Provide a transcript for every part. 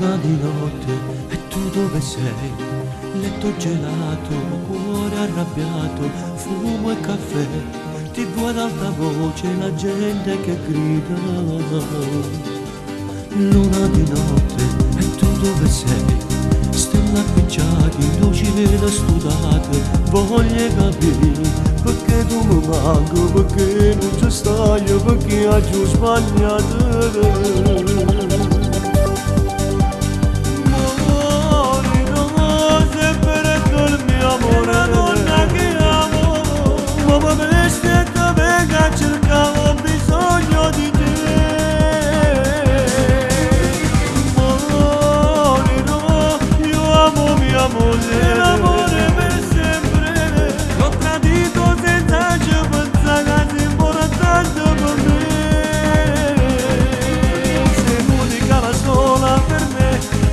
Luna di notte, e tu dove sei? Letto gelato, cuore arrabbiato, fumo e caffè, TV ad alta voce, la gente che grida. Luna di notte, e tu dove sei? Stelle appicciate, luci vere studate, voglio capire perché tu mi manchi, perché non ci stai, perché hai giù sbagliato. L'amore per sempre, l'ho tradito senza ci pensare, che importante per me. Sei l'unica, la sola per me,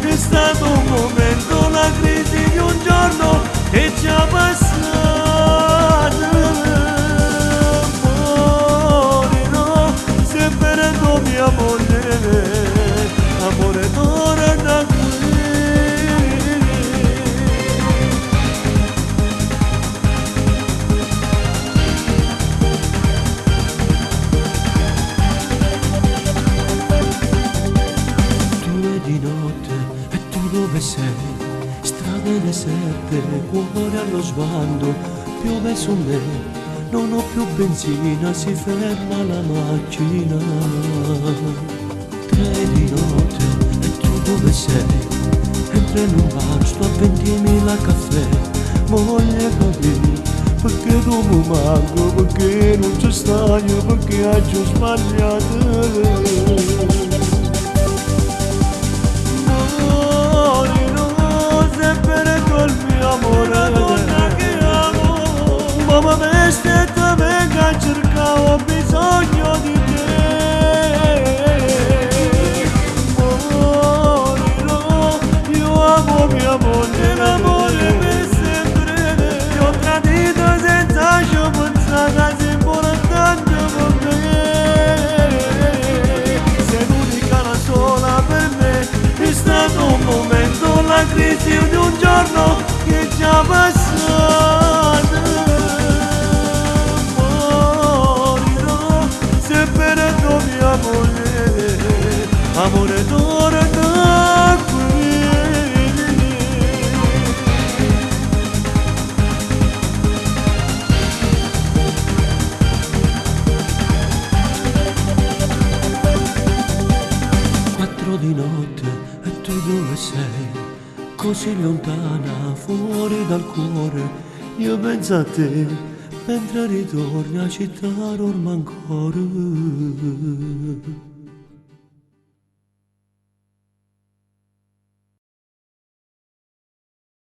è stato un momento, la crisi di un giorno che ci ha passato. Morirò se perdo mio amore, amore torna da qui. Di notte, e tu dove sei? Strade deserte, cuore allo sbando, piove su me, non ho più benzina, si ferma la macchina. 3 di notte, e tu dove sei? Entro in un bar, sto a 20.000 caffè, voglio capire perché tu mi manco, perché non ci stai, perché hai già sbagliato. Mamma veste te venga a cercare, ho bisogno di te. Morirò, io amo mia moglie, l'amore per sempre. Ti ho tradito senza ci pensare, sei importante per me. Sei l'unica, la sola per me, è stato un momento, la crisi di un giorno che ci ha passato. Amore torna da qui. 4 di notte, e tu dove sei? Così lontana, fuori dal cuore, io penso a te, mentre ritorni a città ormai ancora.